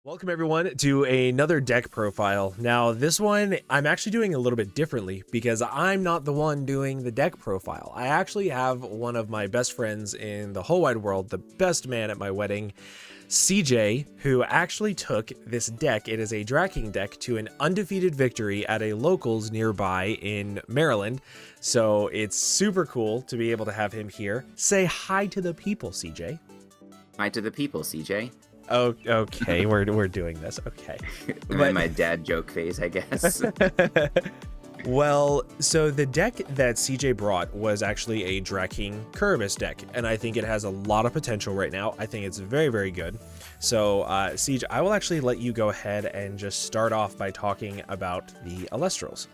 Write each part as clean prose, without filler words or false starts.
Welcome everyone to another deck profile. Now this one I'm actually doing a little bit differently because I'm not the one doing the deck profile. I actually have one of my best friends in the whole wide world, the best man at my wedding, CJ, who actually took this deck. It is a DRAKKING deck to an undefeated victory at a locals nearby in Maryland. So it's super cool to be able to have him here. Say hi to the people, CJ. Hi to the people, CJ. Oh, okay, we're doing this. Okay. I'm in my dad joke phase, I guess. Well, so the deck that CJ brought was actually a DRAKKING Curibus deck, and I think it has a lot of potential right now. I think it's very, very good. So, CJ, I will actually let you go ahead and just start off by talking about the elestrals.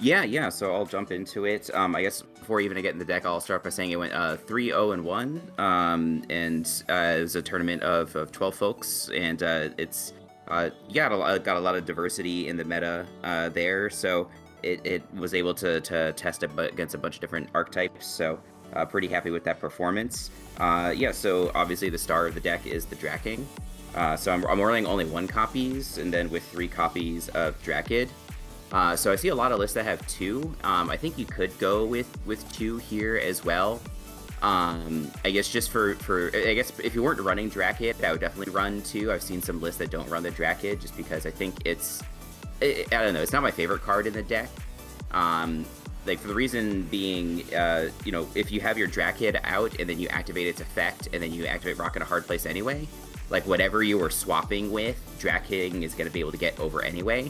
Yeah, so I'll jump into it. I guess before even I get in the deck, I'll start by saying it went 3-0-1, and it was a tournament of 12 folks, and it's got a lot of diversity in the meta there, so it was able to test against a bunch of different archetypes, so pretty happy with that performance. Yeah, so obviously the star of the deck is the DRAKKING, so I'm running only 1 copies, and then with 3 copies of DRAKKID. So I see a lot of lists that have 2. I think you could go with 2 here as well. I guess just for I guess if you weren't running DRAKKID, I would definitely run 2. I've seen some lists that don't run the DRAKKID just because I think I don't know, it's not my favorite card in the deck. Like for the reason being, you know, if you have your DRAKKID out and then you activate its effect and then you activate Rock in a Hard Place anyway, like whatever you were swapping with, DRAKKID is going to be able to get over anyway.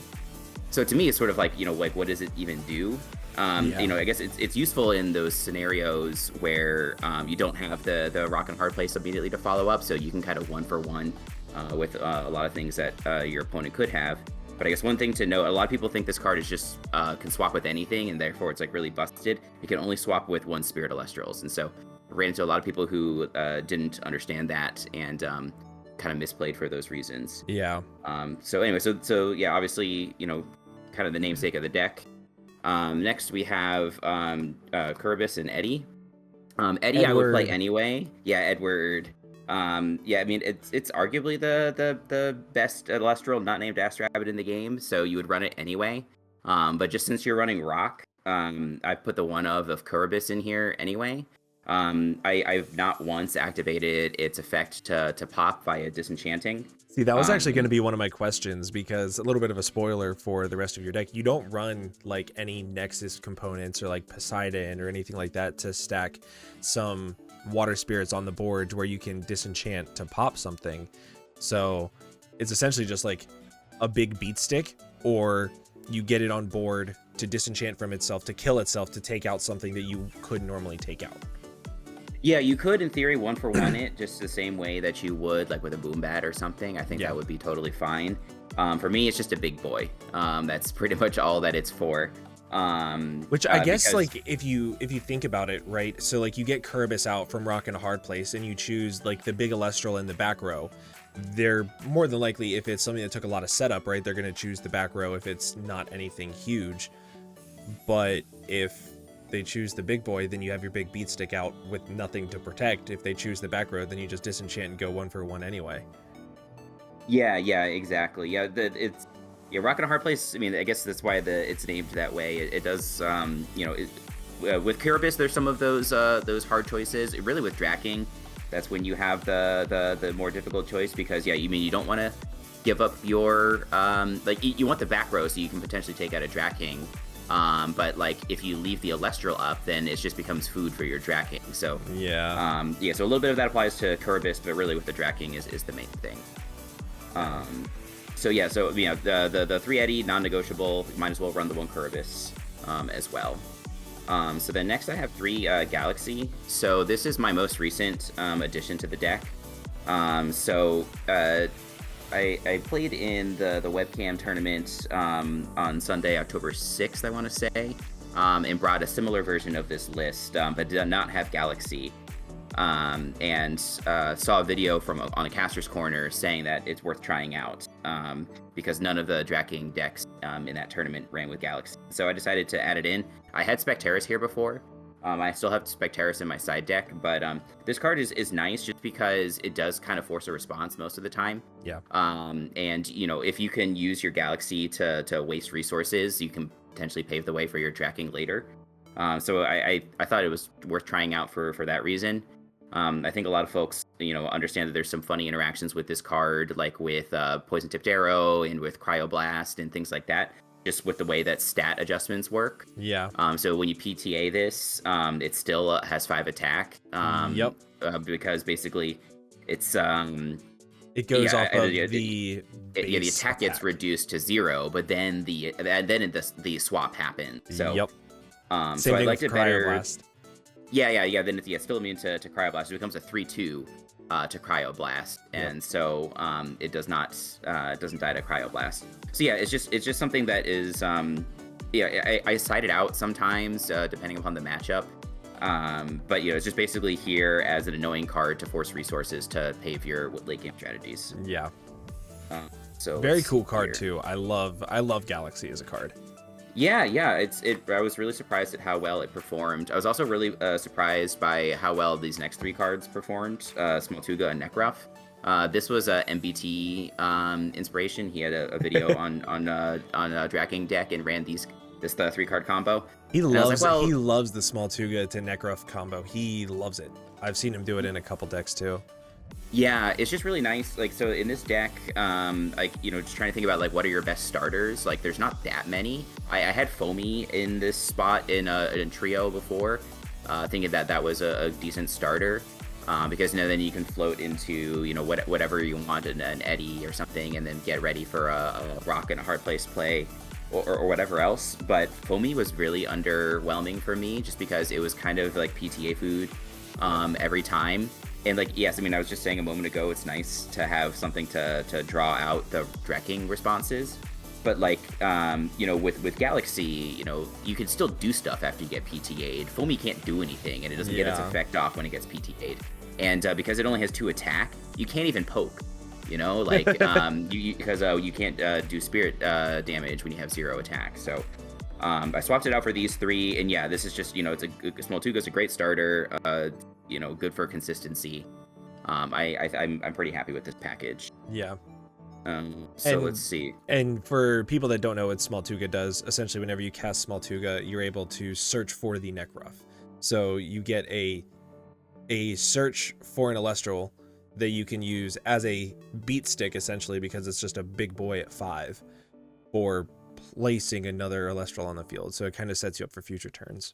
So to me, it's sort of like, you know, like what does it even do? You know, I guess it's useful in those scenarios where you don't have the Rock and Hard Place immediately to follow up, so you can kind of 1-for-1 with a lot of things that your opponent could have. But I guess one thing to note, a lot of people think this card is just can swap with anything, and therefore it's like really busted. It can only swap with 1 Spirit Elestrals, and so I ran into a lot of people who didn't understand that and kind of misplayed for those reasons. Yeah. So anyway, so yeah, obviously, you know, kind of the namesake of the deck. Next we have Curibus and Eddie. Eddie, Edward. I would play anyway. Yeah, Edward. Yeah, I mean it's arguably the best Elestral not named Ass Rabbit in the game, so you would run it anyway. But just since you're running Rock, I put the one of Curibus in here anyway. I've not once activated its effect to pop via disenchanting. See, that was actually going to be one of my questions, because a little bit of a spoiler for the rest of your deck, you don't run like any Nexus components or like Poseidon or anything like that to stack some water spirits on the board where you can disenchant to pop something. So it's essentially just like a big beat stick, or you get it on board to disenchant from itself, to kill itself, to take out something that you could normally take out. Yeah, you could, in theory, 1-for-1 it, just the same way that you would, like, with a boom bat or something. I think that would be totally fine. For me, it's just a big boy. That's pretty much all that it's for. Which I guess, because, like, if you think about it, right? So, like, you get Curibus out from Rock in a Hard Place, and you choose, like, the big Elestral in the back row. They're more than likely, if it's something that took a lot of setup, right, they're going to choose the back row if it's not anything huge. But if they choose the big boy, then you have your big beat stick out with nothing to protect. If they choose the back row, then you just disenchant and go 1-for-1 anyway. Yeah, exactly. Yeah, Rock in a Hard Place. I mean, I guess that's why it's named that way. It does, you know, with Curibus, there's some of those hard choices. Really, with DRAKKING, that's when you have the more difficult choice, because yeah, you mean you don't want to give up your like you want the back row so you can potentially take out a DRAKKING. But like if you leave the Elestral up, then it just becomes food for your DRAKKING. So yeah, so a little bit of that applies to Curibus, but really with the DRAKKING is the main thing. So yeah, so you know the 3 Eddie non-negotiable. Might as well run the 1 Curibus as well. So then next I have 3 Galaxy. So this is my most recent addition to the deck. I played in the webcam tournament on Sunday, October 6th, I want to say, and brought a similar version of this list, but did not have Galaxy. And saw a video on a caster's corner saying that it's worth trying out because none of the DRAKKING decks in that tournament ran with Galaxy. So I decided to add it in. I had Specteris here before, I still have Spectaris in my side deck, but this card is nice just because it does kind of force a response most of the time. Yeah. And if you can use your Galaxy to waste resources, you can potentially pave the way for your tracking later. So I thought it was worth trying out for that reason. I think a lot of folks, understand that there's some funny interactions with this card, like with Poison Tipped Arrow and with Cryoblast and things like that, just with the way that stat adjustments work. Yeah. So when you PTA this, it still has 5 attack. Yep. Because basically it's it goes off of the attack gets reduced to 0, but then the swap happens. So yep. So I liked it better. Cryoblast. Yeah. Then it's still immune to Cryoblast. It becomes a 3/2 to Cryoblast, and so it doesn't die to Cryoblast. So yeah, it's just something that is I side it out sometimes depending upon the matchup. But it's just basically here as an annoying card to force resources to pave your late game strategies. Yeah. So very cool card too. I love Galaxy as a card. Yeah. I was really surprised at how well it performed. I was also really surprised by how well these next 3 cards performed. Smoltuga and Nekroth. This was a MBT inspiration. He had a video on DRAKKING deck and ran this 3-card combo. He loves the Smoltuga to Nekroth combo. He loves it. I've seen him do it in a couple decks too. Yeah, it's just really nice. Like, so in this deck, just trying to think about like what are your best starters. Like, there's not that many. I had Foamy in this spot in trio before, thinking that was a decent starter. Because then you can float into whatever you want, an Eddy or something, and then get ready for a rock and a hard place play. Or whatever else, but Foamy was really underwhelming for me just because it was kind of like PTA food every time. And like, yes, I was just saying a moment ago, it's nice to have something to draw out the DRAKKING responses. But like, with Galaxy, you can still do stuff after you get PTA'd. Foamy can't do anything, and it doesn't get its effect off when it gets PTA'd. And because it only has 2 attack, you can't even poke. Because you can't do spirit damage when you have 0 attack. So I swapped it out for these 3, and yeah, this is just Smoltuga's a great starter. Good for consistency. I'm pretty happy with this package. Yeah. Let's see. And for people that don't know what Smoltuga does, essentially whenever you cast Smoltuga, you're able to search for the Nekroth. So you get a search for an Elestral that you can use as a beat stick, essentially, because it's just a big boy at 5 for placing another Elestral on the field. So it kind of sets you up for future turns.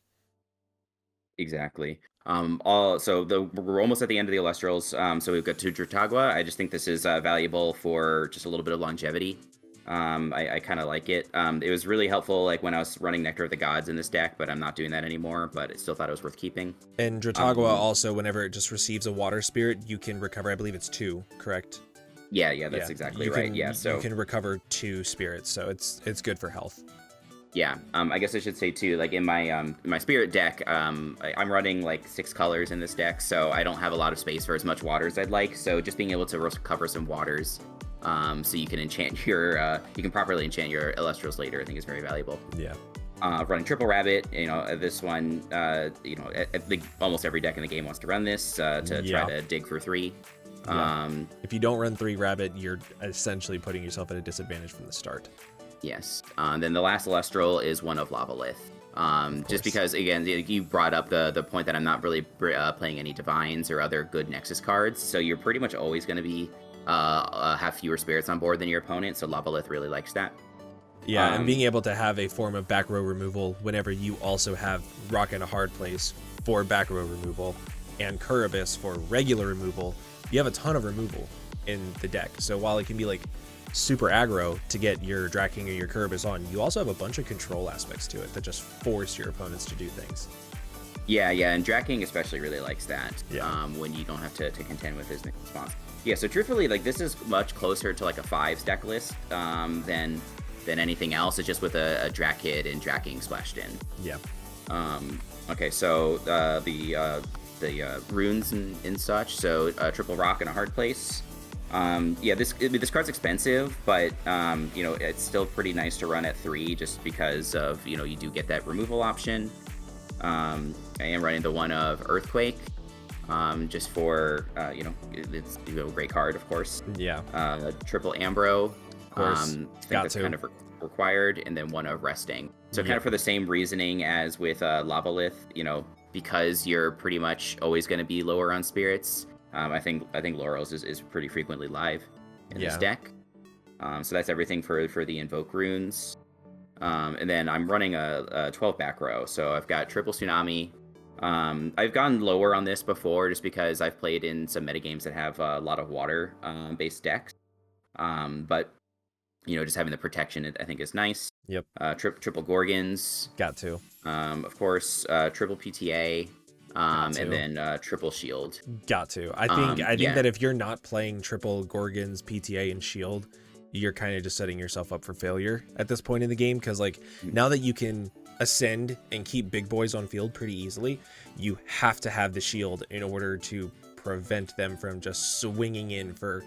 Exactly. We're almost at the end of the Elestrals. So we've got 2 Drutagwa. I just think this is valuable for just a little bit of longevity. I kind of like it. It was really helpful like when I was running Nectar of the Gods in this deck, but I'm not doing that anymore, but I still thought it was worth keeping. And Drutagwa also, whenever it just receives a water spirit, you can recover, I believe it's 2, correct? Yeah, that's exactly right. So you can recover 2 spirits, so it's good for health. Yeah, I guess I should say too, like in my spirit deck, I'm running like 6 colors in this deck, so I don't have a lot of space for as much water as I'd like. So just being able to recover some waters, so you can you can properly enchant your Elestrals later, I think is very valuable. Yeah. Running Triple Rabbit, this one, almost every deck in the game wants to run this to try to dig for 3. Yeah. If you don't run 3 Rabbit, you're essentially putting yourself at a disadvantage from the start. Yes. Then the last Elestral is one of Lavalith. Just because, again, you brought up the point that I'm not really playing any Divines or other good Nexus cards, so you're pretty much always going to be have fewer spirits on board than your opponent, so Lavalith really likes that. Yeah, and being able to have a form of back row removal whenever you also have Rock in a Hard Place for back row removal and Kuribus for regular removal, you have a ton of removal in the deck. So while it can be like super aggro to get your DRAKKING or your Kuribus on, you also have a bunch of control aspects to it that just force your opponents to do things. Yeah, and DRAKKING especially really likes that. Yeah. When you don't have to contend with his response. Yeah, so truthfully, like this is much closer to like a 5s deck list than anything else. It's just with a Drak Kid and DRAKKING splashed in. Yeah. Okay, so the runes and such. So triple rock and a hard place. This card's expensive, but it's still pretty nice to run at 3 just because of you do get that removal option. I am running the one of Earthquake, just for, it's a great card, of course. Yeah. Triple Ambro, Of course. I think Got that's to. kind of required, and then one of Resting. So kind Yeah. of for the same reasoning as with Lavalith, because you're pretty much always going to be lower on spirits. I think Laurels is pretty frequently live in this deck. So that's everything for the Invoke runes. And then I'm running a 12 back row. So I've got Triple Tsunami. I've gone lower on this before just because I've played in some metagames that have a lot of water based decks. But just having the protection, I think, is nice. Yep. Triple Gorgons. Got to. Of course, triple PTA. And then triple Shield. Got to. I think that if you're not playing triple Gorgons, PTA, and Shield, you're kind of just setting yourself up for failure at this point in the game, because now that you can ascend and keep big boys on field pretty easily, you have to have the shield in order to prevent them from just swinging in for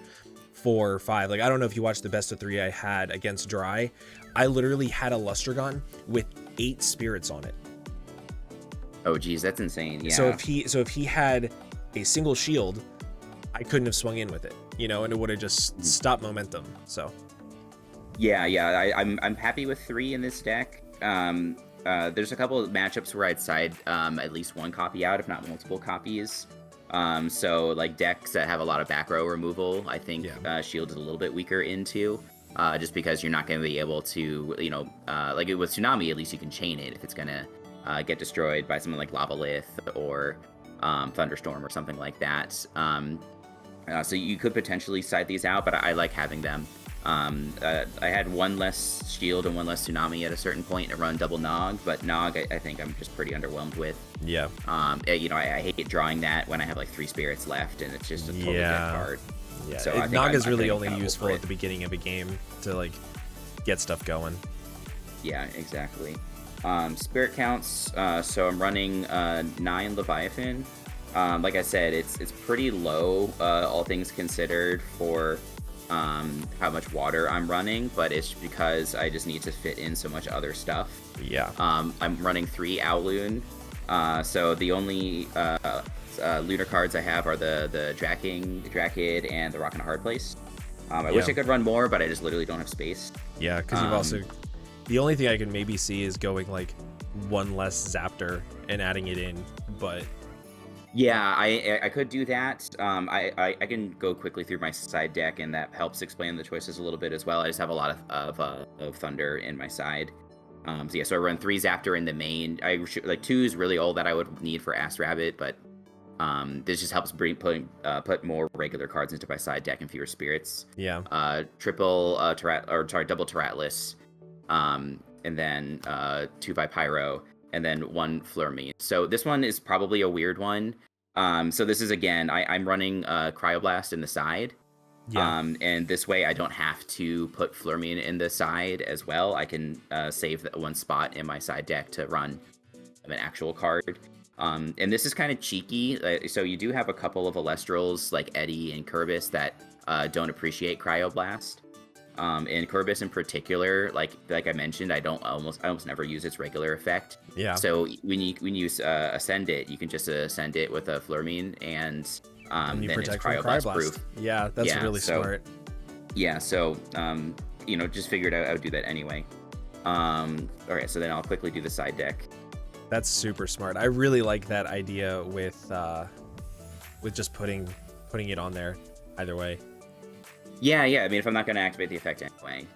4 or 5. I don't know if you watched the best of 3 I had against Dry. I literally had a Lustragon with 8 spirits on it. Oh geez, that's insane. Yeah. So if he had a single shield, I couldn't have swung in with it, and it would have just stopped momentum. So yeah, I'm happy with 3 in this deck. There's a couple of matchups where I'd side at least 1 copy out, if not multiple copies. So decks that have a lot of back row removal, I think Shield is a little bit weaker into, just because you're not going to be able to, with Tsunami, at least you can chain it if it's going to get destroyed by something like Lavalith or Thunderstorm or something like that. So you could potentially side these out, but I like having them. I had 1 less Shield and 1 less Tsunami at a certain point to run double Nog, but Nog I think I'm just pretty underwhelmed with. Yeah. I hate drawing that when I have 3 spirits left and it's just a totally dead card. Yeah. So Nog is really only useful at the beginning of a game to get stuff going. Yeah, exactly. Spirit counts. So I'm running 9 Leviathan. Like I said, it's pretty low, all things considered, for how much water I'm running, but it's because I just need to fit in so much other stuff. Yeah. I'm running 3 Owloon. So the only lunar cards I have are the DRAKKING, and the Rock and a Hard Place. I wish I could run more, but I just literally don't have space. Yeah, because you've also... The only thing I can maybe see is going 1 less Zaptor and adding it in, but... Yeah, I could do that. I can go quickly through my side deck, and that helps explain the choices a little bit as well. I just have a lot of Thunder in my side. So I run 3 Zaptor in the main. 2 is really all that I would need for Ass Rabbit, but this just helps put more regular cards into my side deck and fewer spirits. Yeah. Double Terratless, and then 2 Pyro, and then 1 Flurmean. So this one is probably a weird one. So this is, again, I'm running Cryoblast in the side. Yeah. And this way I don't have to put Flurmean in the side as well. I can save that 1 spot in my side deck to run an actual card. And this is kind of cheeky. So you do have a couple of Elestrals like Eddie and Kerbis that don't appreciate Cryoblast. And Kerbis in particular, like I mentioned, I almost never use its regular effect. Yeah. So when you ascend it, you can just ascend it with a Flurmean, and then it's Cryoblast proof. Yeah, that's really smart. Yeah, so just figured I would do that anyway. Okay, so then I'll quickly do the side deck. That's super smart. I really like that idea with just putting it on there either way. Yeah. I mean, if I'm not going to activate the effect anyway.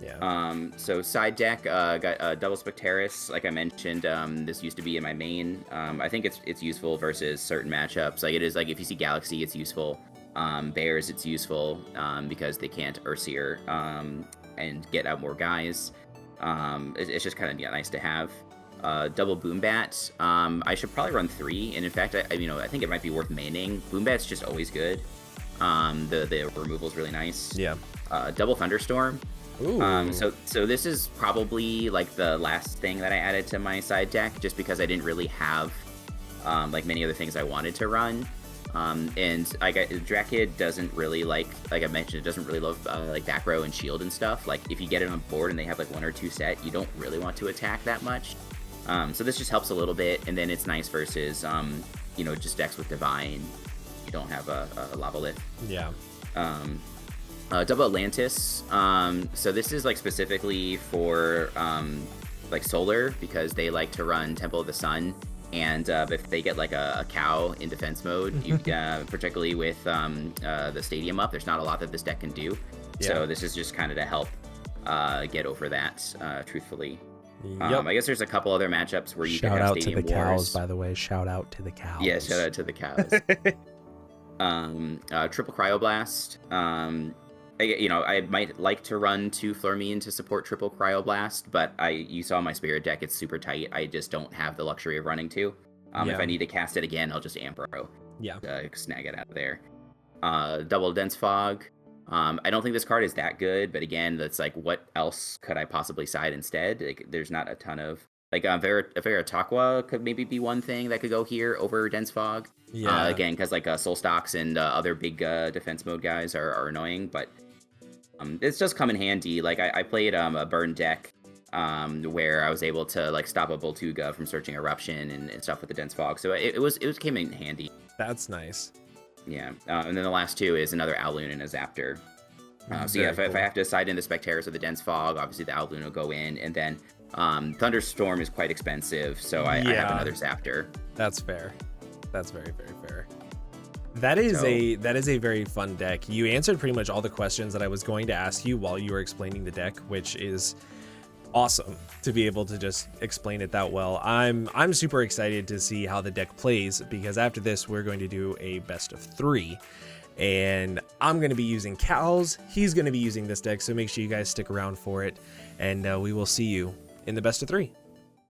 Yeah. So side deck, got Double Spectaris. Like I mentioned, this used to be in my main. I think it's useful versus certain matchups. It is if you see Galaxy, it's useful. Bears, it's useful because they can't Earthseer and get out more guys. It's just kind of nice to have. Double Boombat. I should probably run 3, and in fact, I think it might be worth maining. Boombat's just always good. The removal is really nice. Yeah. Double Thunderstorm. Ooh. So this is probably the last thing that I added to my side deck, just because I didn't really have many other things I wanted to run. And Drakid doesn't really like I mentioned, it doesn't really love back row and shield and stuff. If you get it on board and they have 1 or 2 set, you don't really want to attack that much. So this just helps a little bit, and then it's nice versus just decks with Divine. You don't have a Lava Lift. Yeah. Double Atlantis. So this is like specifically for like solar, because they like to run Temple of the Sun, and if they get like a cow in defense mode, you particularly with the stadium up, there's not a lot that this deck can do. Yeah. So this is just kind of to help get over that, truthfully. Yep. I guess there's a couple other matchups where you can Shout have out to Stadium the Wars. cows, by the way. Shout out to the cows. Yeah, shout out to the cows. Triple Cryoblast. I might like to run 2 Flormean to support Triple Cryoblast, but you saw my Spirit deck, it's super tight. I just don't have the luxury of running 2. If I need to cast it again, I'll just Ampro. Yeah. Snag it out of there. Double Dense Fog. I don't think this card is that good, but again, that's like, what else could I possibly side instead? Like, there's not a ton of like Veritaqua could maybe be one thing that could go here over Dense Fog. Yeah. Again, because like Soul Stocks and other big defense mode guys are annoying, but it's just come in handy. Like I played a burn deck where I was able to like stop a Voltuga from searching Eruption and stuff with the Dense Fog, so it came in handy. That's nice. Yeah, and then the last 2 is another Owloon and a Zaptor. So yeah, if I have to side in the Specterus or the Dense Fog, obviously the Owloon will go in, and then Thunderstorm is quite expensive, so I have another Zaptor. That's fair. That's very, very fair. That is a very fun deck. You answered pretty much all the questions that I was going to ask you while you were explaining the deck, which is awesome to be able to just explain it that well. I'm super excited to see how the deck plays, because after this we're going to do a best of 3, and I'm going to be using cows. He's going to be using this deck, so make sure you guys stick around for it, and we will see you in the best of 3.